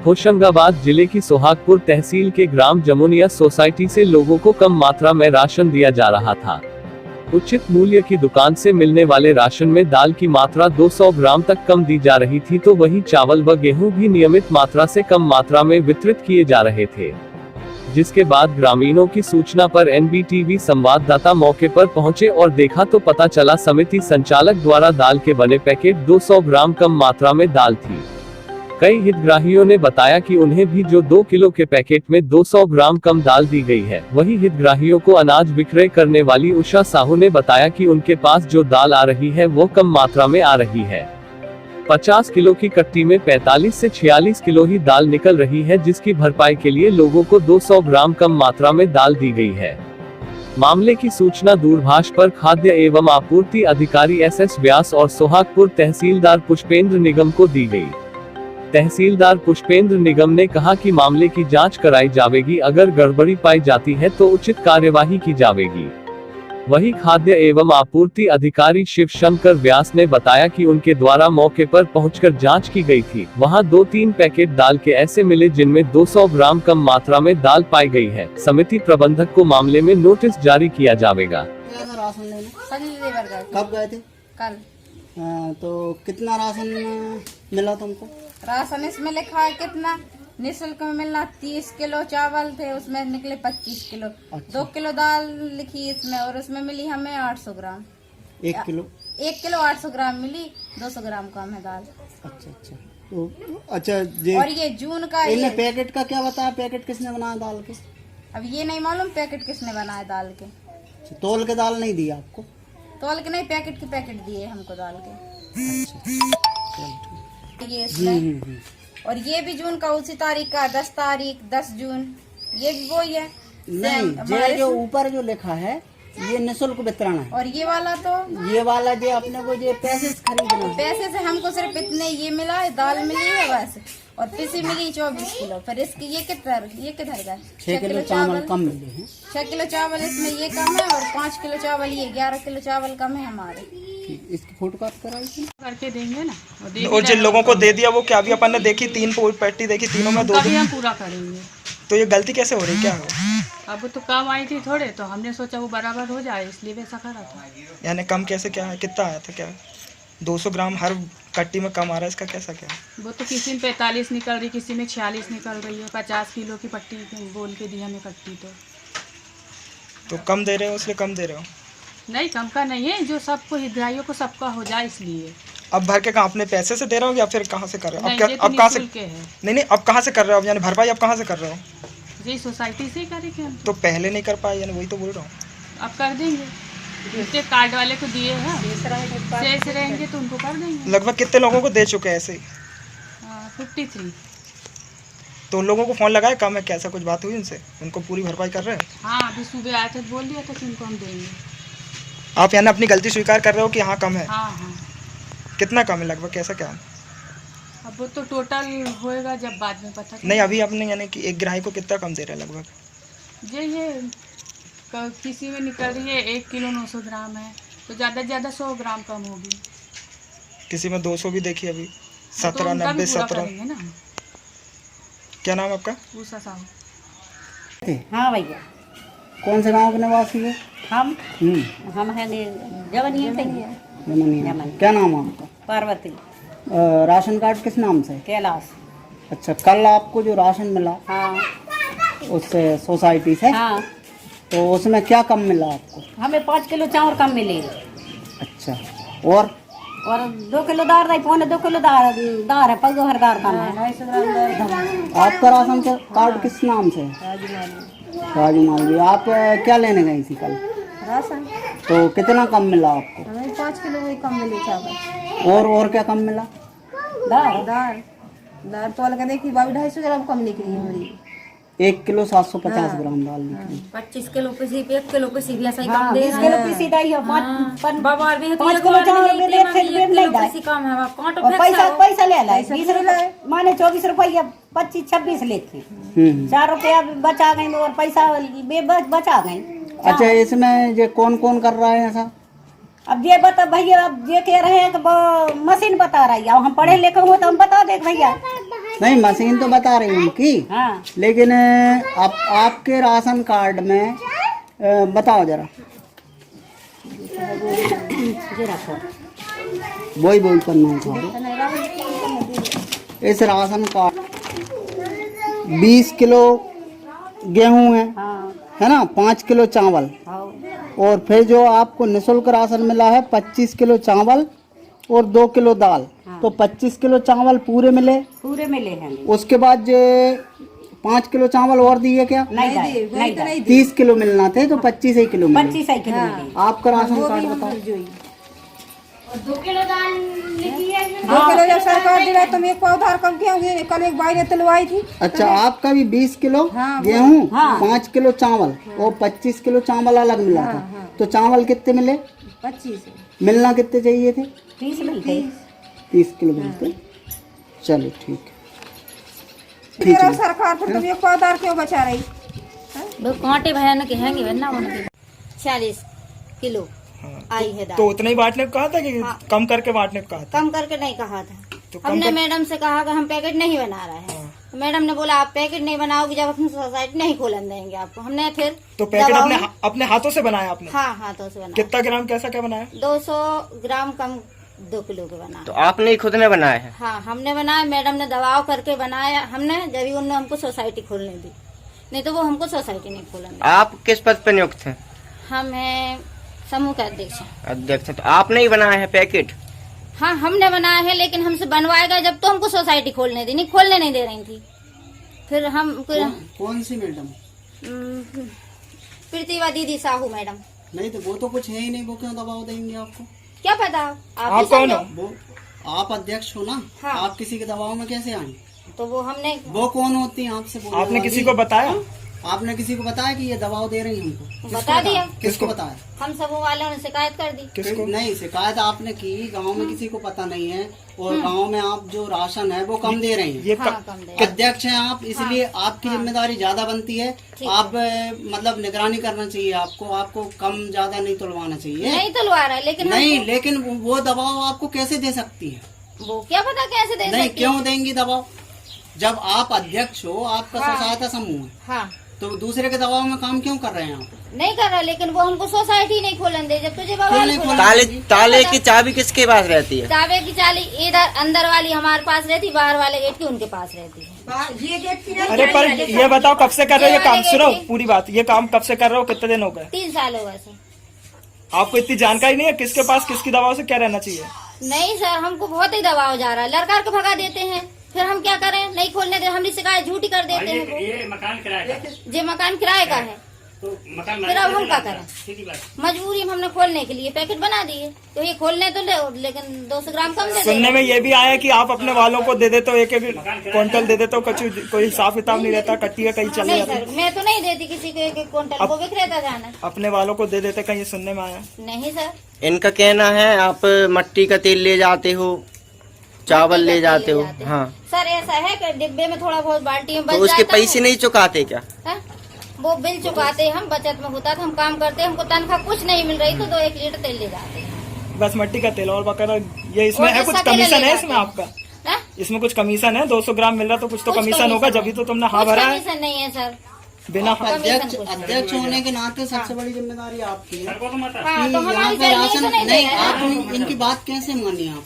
होशंगाबाद जिले की सोहागपुर तहसील के ग्राम जमुनिया सोसाइटी से लोगों को कम मात्रा में राशन दिया जा रहा था। उचित मूल्य की दुकान से मिलने वाले राशन में दाल की मात्रा 200 ग्राम तक कम दी जा रही थी, तो वहीं चावल व गेहूं भी नियमित मात्रा से कम मात्रा में वितरित किए जा रहे थे। जिसके बाद ग्रामीणों की सूचना पर एनबीटीवी संवाददाता मौके पर पहुंचे और देखा तो पता चला समिति संचालक द्वारा दाल के बने पैकेट 200 ग्राम कम मात्रा में दाल थी। कई हितग्राहियों ने बताया कि उन्हें भी जो 2 किलो के पैकेट में 200 ग्राम कम दाल दी गई है। वहीं हितग्राहियों को अनाज विक्रय करने वाली उषा साहू ने बताया कि उनके पास जो दाल आ रही है वो कम मात्रा में आ रही है। 50 किलो की कट्टी में 45 से 46 किलो ही दाल निकल रही है, जिसकी भरपाई के लिए लोगों को 200 ग्राम कम मात्रा में दाल दी गई है। मामले की सूचना दूरभाष पर खाद्य एवं आपूर्ति अधिकारी SS व्यास और सोहागपुर तहसीलदार पुष्पेंद्र निगम को दी गई। तहसीलदार पुष्पेंद्र निगम ने कहा कि मामले की जांच कराई जाएगी, अगर गड़बड़ी पाई जाती है तो उचित कार्यवाही की जाएगी। वहीं खाद्य एवं आपूर्ति अधिकारी शिव शंकर व्यास ने बताया कि उनके द्वारा मौके पर पहुंचकर जांच की गई थी। वहां 2-3 पैकेट दाल के ऐसे मिले जिनमें 200 ग्राम कम मात्रा में दाल पाई गई है। समिति प्रबंधक को मामले में नोटिस जारी किया जाएगा। राशन लेने कब गए थे? कल। तो कितना राशन मिला तुमको? राशन इसमें लिखा है कितना निःशुल्क में मिलना 30 किलो चावल थे, उसमें निकले 25 किलो। अच्छा। 2 किलो दाल लिखी इसमें और उसमें मिली हमें 800 ग्राम। 1 किलो 800 ग्राम मिली, 200 ग्राम कम है दाल। अच्छा अच्छा। तो अच्छा और ये जून का ये पैकेट का क्या बताया? पैकेट किसने बनाया दाल के? अब ये नहीं मालूम पैकेट किसने बनाया दाल के। अच्छा, तौल के दाल नहीं दी आपको? तौल के नहीं, पैकेट के पैकेट दिए हमको दाल के। ये इसमें और ये भी जून का उसी तारीख का 10 तारीख 10 जून, ये भी वो ही है। नहीं, जो ऊपर जो लिखा है ये निःशुल्क वितरण है। और ये वाला जो अपने को जो पैसे से खरीदना, पैसे से हमको सिर्फ इतने ये मिला है, दाल मिली है बस, और पिसी मिली 24 किलो। फिर इसकी ये किधर गए? 6 किलो चावल कम मिले हैं। 6 किलो चावल इसमें ये कम है और 5 किलो चावल ये 11 किलो चावल कम है हमारे। इसकी फोटो कॉपी कराई करके देंगे ना, और जिन लोगों को दे दिया वो क्या भी अपन ने देखी 3 पेटी देखी, तीनों में 2 हम पूरा करेंगे। तो ये गलती कैसे हो रही, क्या हो? अब तो कम आई थी थोड़े, तो हमने सोचा वो बराबर हो जाए, इसलिए वैसा करा था। यानी कम कैसे, क्या है, कितना आया था? क्या 200 ग्राम हर कट्टी में कम आ रहा है, इसका कैसा क्या? वो तो किसी में 45 निकल रही, किसी में 46 निकल रही है। 50 किलो की पट्टी बोल के दी हमें कट्टी। तो कम दे रहे हो, इसलिए कम दे रहे हो? नहीं, कम का नहीं है, जो सबको हितग्राहियों को सबका हो जाए इसलिए। अब भर के कहाँ, अपने पैसे से दे रहे हो या फिर कहाँ से कर रहे हो? अब क्या, तो अब कहाँ से? नहीं, अब कहाँ से कर रहे हो? अब यानी भरपाई अब कहाँ से कर रहे हो? जी सोसाइटी से ही करेंगे हम। तो पहले नहीं कर पाए, यानी वही तो बोल रहा हूँ। अब कर देंगे, जितने कार्ड वाले को दिए हैं शेष रहेंगे तो उनको कर देंगे। लगभग कितने लोगों को दे चुके हैं ऐसे? 53। तो उन लोगों को फोन लगाए, कम है कैसा, कुछ बात हुई उनसे? उनको पूरी भरपाई कर रहे हैं? हाँ, अभी सुबह आए थे, बोल दिया था कि उनको हम देंगे। आप यानी अपनी गलती स्वीकार कर रहे हो कि हाँ कम है? हाँ। कितना कम है लगभग, कैसा क्या? अब वो तो टोटल होएगा जब बाद में पता। नहीं, अभी आपने यानी कि एक ग्राहक को कितना कम दे रहे हैं लगभग? ये किसी में निकल रही है 1 किलो 900 ग्राम है, तो ज़्यादा से ज़्यादा 100 ग्राम कम होगी। किसी में 200 भी देखी अभी, तो 17, 90, 17। ना। क्या नाम आपका? उषा साहू। हाँ भैया। कौन से गांव के निवासी है? हम है जमनिया। क्या नाम है आपका? पार्वती। राशन कार्ड किस नाम से? कैलाश। अच्छा, कल आपको जो राशन मिला हाँ। उससे सोसाइटी से? हाँ। तो उसमें क्या कम मिला आपको? हमें 5 किलो चावल कम मिले। अच्छा, और 2 किलो दाल रही, 2.25 किलो दाल है, 5 दाल कम है। आपका राशन कार्ड किस नाम से? राजू मालवी। आप क्या लेने गई थी कल? राशन। तो कितना कम मिला आपको? हमें 5 किलो वही कम मिली चावल। और क्या कम मिला? दाल तौल के देखी 250 ग्राम कम निकली हमारी। 1 किलो 750 ग्राम दाल निकली। 25 किलो पिसी, 1 किलो पिसी भी ऐसा ही कम हाँ, दे। 20 किलो पिसी दाई है, 5 किलो चावल में देख फिर भी नहीं दाई। कम है, कांटो और पैसा ले लाए 20 रुपये माने 24 रुपया 25-26 लेते। 4 रुपया बचा गए और पैसा बचा गए। अच्छा, इसमें ये कौन कौन कर रहा है ऐसा? अब ये बता भैया, अब ये कह रहे हैं कि मशीन बता रही है, हम पढ़े लिखे हो तो हम बता दे भैया। नहीं मशीन तो बता रही हूँ कि हाँ लेकिन आपके राशन कार्ड में बताओ जरा ये रखो वही बोल करना था। इस राशन कार्ड 20 किलो गेहूं है हाँ है ना, 5 किलो चावल, हाँ और फिर जो आपको निःशुल्क राशन मिला है 25 किलो चावल और 2 किलो दाल, तो 25 किलो चावल पूरे मिले। पूरे मिले हैं। उसके बाद जो 5 किलो चावल और दिए क्या? नहीं 30 किलो मिलना थे तो 25 ही किलो मिले। 25 ही किलो मिले। आपका राशन कार्ड बताओ। 2 किलो दाल लिखी है। 2 किलो जब सरकार दे रहा है तो एक पाव उधार कम किया होंगे। कल एक भाई ने तुलवाई थी। अच्छा, आपका भी 20 किलो गेहूं, 5 किलो चावल और 25 किलो चावल अलग मिला था। तो चावल कितने मिले? 25 मिलना कितने चाहिए थे? 30 मिलते। 30 किलो मिलते। चलो ठीक है। दे रहा सरकार, फिर तुम एक पाव उधार क्यों बचा रही? वो कांटे भयानक हैंगे वरना उनके 40 किलो आई है दाल। तो उतना ही बांटने को कहा था कि कम करके बांटने को कहा था? कम करके नहीं कहा था। तो कम हमने कर... मैडम से कहा कि हम पैकेट नहीं बना रहे हैं। तो मैडम ने बोला आप पैकेट नहीं बनाओगे जब अपनी सोसाइटी नहीं खोलन देंगे आपको। हमने फिर तो पैकेट अपने हाथों से बनाया आपने? हाँ हाथों से बनाया। कितना ग्राम कैसा क्या बनाया? 200 ग्राम कम 2 किलो के बनाया। तो आपने ही खुद ने बनाया है? हाँ हमने बनाया, मैडम ने दबाव करके बनाया हमने, जब उन्होंने हमको सोसाइटी खोलने दी, नहीं तो वो हमको सोसाइटी नहीं खोलने दी। आप किस पद पर नियुक्त हैं? हम हैं समूह के अध्यक्ष। अध्यक्ष। तो आपने ही बनाया है पैकेट? हाँ हमने बनाया है, लेकिन हमसे बनवाएगा जब तो हमको सोसाइटी खोलने दी, नहीं खोलने नहीं दे रही थी। फिर हम कौन सी मैडम? प्रतिभा दीदी साहू मैडम। नहीं तो वो तो कुछ है ही नहीं, वो क्यों दबाव देंगे आपको? क्या पता आप कौन हो? वो आप अध्यक्ष हो ना। हाँ। आप किसी के दबाव में कैसे आए? तो वो हमने वो कौन होती है आपसे बोलने आपने वाली? किसी को बताया? आपने किसी को बताया कि ये दबाव दे रही हैं हमको? बता दिया। किसको बताया? हम समूह वालों ने शिकायत कर दी। किसको? नहीं, शिकायत आपने की, गांव में किसी को पता नहीं है, और गांव में आप जो राशन है वो कम दे रही हैं। ये हाँ कम दे। अध्यक्ष हैं आप, इसलिए आपकी जिम्मेदारी ज्यादा बनती है। आप मतलब निगरानी करना चाहिए आपको कम ज्यादा नहीं तुलवाना चाहिए। नहीं तुलवा रहा है, लेकिन नहीं, लेकिन वो दबाव आपको कैसे दे सकती है? वो क्या पता कैसे दे नहीं, सकती है। क्यों देंगी दबाव? जब आप अध्यक्ष हो, आपका स्वसहायता समूह है, हाँ तो दूसरे के दबाव में काम क्यों कर रहे हैं आप? नहीं कर रहा, लेकिन वो हमको सोसाइटी नहीं खोलन दे। जब तुझे क्यों नहीं खोलन? ताले की चाबी किसके पास रहती है? चाबे की चाबी इधर अंदर वाली हमारे पास रहती, बाहर वाले गेट की उनके पास रहती है। ये गेट की अरे पर ये बताओ कब से कर रहे हो ये काम? सुनो पूरी बात, ये काम कब से कर रहे हो? कितने दिन हो गए? 3 साल हो गए सर। आपको इतनी जानकारी नहीं है किसके पास किसकी दबाव से क्या रहना चाहिए? नहीं सर, हमको बहुत ही दबाव जा रहा है, लड़का के भगा देते हैं, फिर हम क्या करें? नहीं खोलने दे, हमने शिकायत झूठी कर देते हैं। ये मकान किराए का, ये मकान किराए का है, तो मकान फिर अब हम क्या करें? सीधी बात। मजबूरी में हमने खोलने के लिए पैकेट बना दिए, तो ये खोलने तो ले, लेकिन 200 ग्राम कम दे सुनने में ये भी आया कि आप अपने वालों को दे देते हो, एक एक क्विंटल दे देते हो, कोई हिसाब किताब नहीं रहता, कट्टी का कहीं चले नहीं जाते? सर, मैं तो नहीं देती किसी को 1-1 क्विंटल, वो विक्रेता जाना। अपने वालों को दे देते, कहीं सुनने में आया? नहीं सर, इनका कहना है आप मट्टी का तेल ले जाते हो, चावल ले जाते हो। हाँ सर ऐसा है कि डिब्बे में थोड़ा बहुत बाल्टी में बच तो उसके जाता पैसे है। नहीं चुकाते क्या? हाँ? वो बिल चुकाते हम, बचत में होता था, हम काम करते, हमको तनख्वाह कुछ नहीं मिल रही तो 1 लीटर तेल ले जाते हैं। बस मट्टी का तेल और बकायदा ये इसमें और है कुछ जैसा तेल कमीशन ले है जाते इसमें हैं। आपका? हाँ? इसमें कुछ कमीशन है? 200 ग्राम मिल रहा तो कुछ तो कुछ कमीशन होगा, कमीशन जब तो तुमने हाँ कुछ भरा है। कमीशन नहीं है सर। बिना अध्यक्ष होने के नाते सबसे बड़ी जिम्मेदारी आपकी है। हाँ, तो कि हमारी यहाँ पे सैलरी राशन तो नहीं नहीं, दे रहे आप हैं। इनकी बात कैसे मानी आप?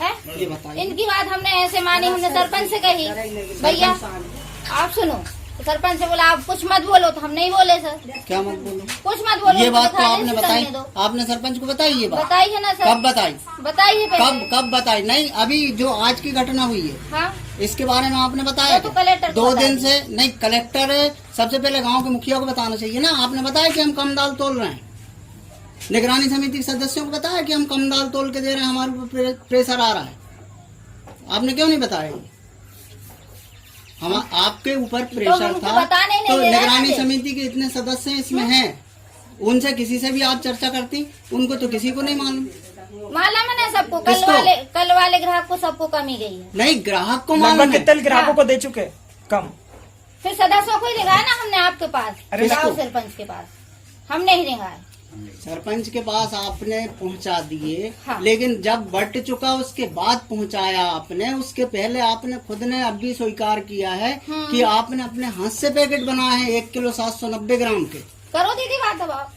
हैं? ये बताइए। इनकी बात हमने ऐसे मानी, हमने सरपंच से कही, भैया आप सुनो, तो सरपंच से बोला आप कुछ मत बोलो, तो हम नहीं बोले सर। क्या मत बोलो? कुछ मत बोलो, ये बात तो खाली आपने से बताई, करने दो। आपने सरपंच को बताई ये बात? बताई है ना सर। कब बताई? बताई है पहले। कब बताई? नहीं, अभी जो आज की घटना हुई है हाँ इसके बारे में आपने बताया? वो तो कलेक्टर को 2 बता दिन दी। से नहीं, कलेक्टर सबसे पहले गांव के मुखिया को बताना चाहिए ना। आपने बताया कि हम कम दाल तोल रहे हैं, निगरानी समिति के सदस्यों को बताया कि हम कम दाल तोल के दे रहे हैं, हमारे ऊपर प्रेशर आ रहा है। आपने क्यों नहीं बताया? हम आपके ऊपर प्रेशर हमको था, बताने नहीं तो दे रहे निगरानी हैं। समिति के इतने सदस्य इसमें हैं, उनसे किसी से भी आप चर्चा करती, उनको तो किसी को नहीं मालूम। मालूम है ना सबको, किसको? कल वाले ग्राहक को सबको कमी गई है। नहीं, ग्राहक को मालूम लगभग है। कितने ग्राहकों को दे चुके? कम? फिर सदस्यों को ही रिंगाया ना हमने आपके पास, अरे गाँव किसको? सरपंच के पास हमने ही रिंगाया। सरपंच के पास आपने पहुंचा दिए, हाँ। लेकिन जब बट चुका उसके बाद पहुंचाया आपने, उसके पहले आपने खुद ने अब भी स्वीकार किया है कि आपने अपने हाथ से पैकेट बनाए हैं 1 किलो 790 ग्राम के। करो दीदी बात अब आप।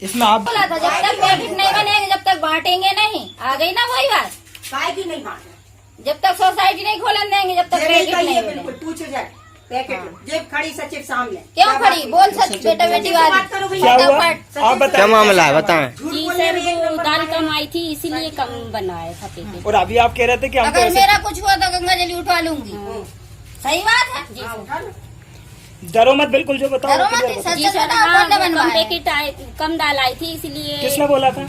इसमें आप बोला था जब तक पैकेट नहीं बनेंगे जब तक बांटेंगे नहीं। आ गई ना वही बात, काय की नहीं बांटे जब तक सोसाइटी नहीं खोलन देंगे जब तक पैकेट नहीं बनेंगे। बिल्कुल पूछो जाए पैकेट जेब खड़ी सचिव सामने क्यों खड़ी? बोल सच बेटा बेटी वाली बात करो भैया। क्या हुआ फटाफट। आप बताएं। क्या मामला है बताएं। जी सर वो दाल कम आई थी इसीलिए कम बनवाया था पैकेट। और अभी आप कह रहे थे कि हमको अगर ऐसे मेरा कुछ हुआ तो गंगा जली उठवा लूंगी। सही बात है। डरो मत, बिल्कुल जो बताओ डरो वो मत, clear बताओ। सच सच बताओ, कौन सा कम बनवाया है? पैकेट आए, कम दाल आई थी इसीलिए किसने बोला था?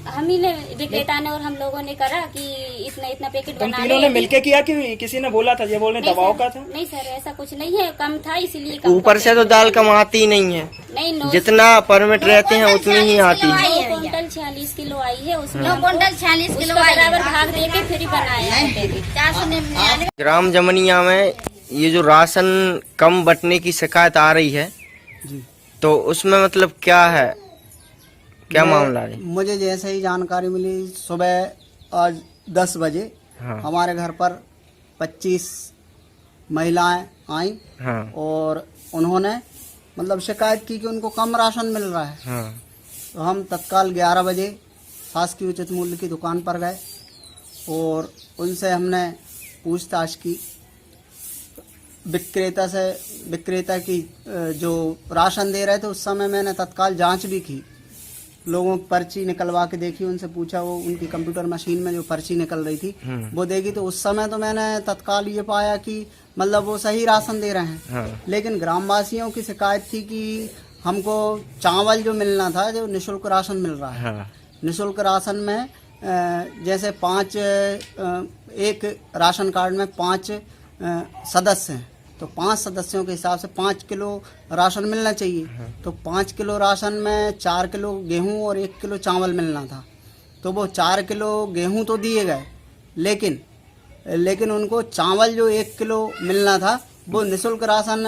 हम ही ने विक्रेता ने और हम लोगों ने करा कि इतना इतना पैकेट तुम बना तीनों ने मिलके किया कि किसी ने बोला था? ये बोलने दबाव का था? नहीं सर ऐसा कुछ नहीं है, कम था इसीलिए कम ऊपर से तो दाल कम आती ही नहीं है, नहीं जितना परमिट रहते हैं उतनी ही आती है। 9 क्विंटल 46 किलो आई है उसमें 9 क्विंटल 46 किलो उसका आई है। बराबर भाग दे के फिर ही बनाया है पैकेट। 499 ग्राम जमनिया में ये जो राशन कम बंटने की शिकायत आ रही है तो उसमें मतलब क्या है, क्या मामला है? मुझे जैसे ही जानकारी मिली सुबह आज 10 बजे हाँ। हमारे घर पर 25 महिलाएं आई हाँ और उन्होंने मतलब शिकायत की कि उनको कम राशन मिल रहा है। हाँ तो हम तत्काल 11 बजे शासकीय उचित मूल्य की दुकान पर गए और उनसे हमने पूछताछ की। विक्रेता की जो राशन दे रहे थे उस समय मैंने तत्काल जांच भी की, लोगों की पर्ची निकलवा के देखी, उनसे पूछा, वो उनकी कंप्यूटर मशीन में जो पर्ची निकल रही थी वो देखी, तो उस समय तो मैंने तत्काल ये पाया कि मतलब वो सही राशन दे रहे हैं। हाँ। लेकिन ग्रामवासियों की शिकायत थी कि हमको चावल जो मिलना था, जो निःशुल्क राशन मिल रहा है, हाँ निःशुल्क राशन में जैसे 5 एक राशन कार्ड में 5 सदस्य हैं तो 5 सदस्यों के हिसाब से 5 किलो राशन मिलना चाहिए। तो 5 किलो राशन में 4 किलो गेहूं और 1 किलो चावल मिलना था। तो वो 4 किलो गेहूं तो दिए गए, लेकिन उनको चावल जो 1 किलो मिलना था वो निःशुल्क राशन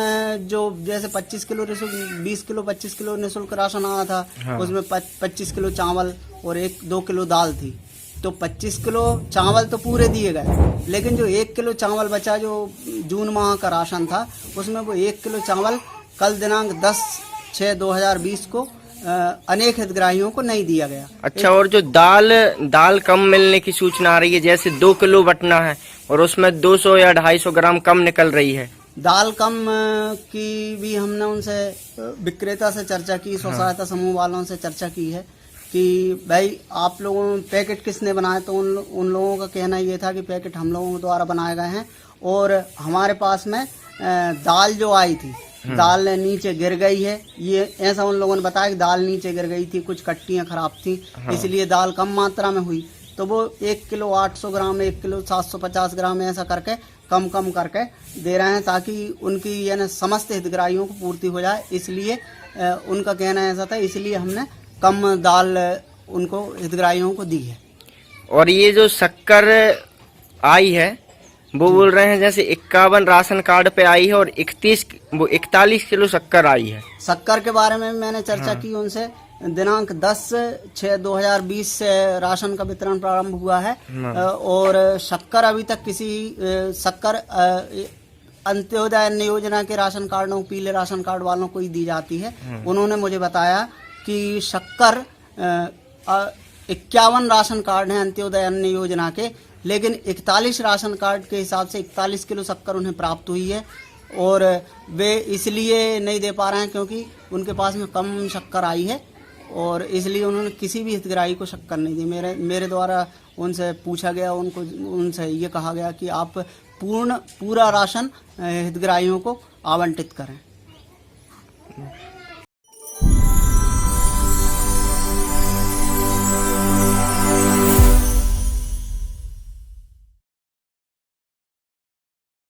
जो जैसे 25 किलो 20 किलो 25 किलो निःशुल्क राशन आया था। हाँ। उसमें 25 किलो चावल और 1-2 किलो दाल थी। तो 25 किलो चावल तो पूरे दिए गए, लेकिन जो 1 किलो चावल बचा जो जून माह का राशन था उसमें वो 1 किलो चावल कल दिनांक 10/6/2020 को अनेक हितग्राहियों को नहीं दिया गया। अच्छा, और जो दाल कम मिलने की सूचना आ रही है, जैसे 2 किलो बटना है और उसमें 200 या 250 ग्राम कम निकल रही है। दाल कम की भी हमने उनसे विक्रेता से चर्चा की, स्व सहायता समूह वालों से चर्चा की है कि भाई आप लोगों पैकेट किसने बनाए, तो उन लोगों का कहना ये था कि पैकेट हम लोगों द्वारा बनाए गए हैं और हमारे पास में दाल जो आई थी दाल नीचे गिर गई है, ये ऐसा उन लोगों ने बताया कि दाल नीचे गिर गई थी, कुछ कट्टियां खराब थी। हाँ। इसलिए दाल कम मात्रा में हुई। तो वो 1 किलो 800 ग्राम 1 किलो 750 ग्राम ऐसा करके कम करके दे रहे हैं ताकि उनकी यानी समस्त हितग्राहियों को पूर्ति हो जाए। इसलिए उनका कहना ऐसा था, इसलिए हमने कम दाल उनको हितग्राहियों को दी है। और ये जो शक्कर आई है वो बोल रहे हैं जैसे 51 राशन कार्ड पे आई है और 41 किलो शक्कर आई है। शक्कर के बारे में मैंने चर्चा की उनसे। दिनांक 10/6/2020 से राशन का वितरण प्रारंभ हुआ है और शक्कर अभी तक किसी शक्कर अंत्योदय अन्न योजना के राशन कार्डों, पीले राशन कार्ड वालों को ही दी जाती है। उन्होंने मुझे बताया कि शक्कर 51 राशन कार्ड हैं अंत्योदय अन्न योजना के, लेकिन 41 राशन कार्ड के हिसाब से 41 किलो शक्कर उन्हें प्राप्त हुई है और वे इसलिए नहीं दे पा रहे हैं क्योंकि उनके पास में कम शक्कर आई है और इसलिए उन्होंने किसी भी हितग्राही को शक्कर नहीं दी। मेरे द्वारा उनसे पूछा गया, उनसे ये कहा गया कि आप पूरा राशन हितग्राहियों को आवंटित करें।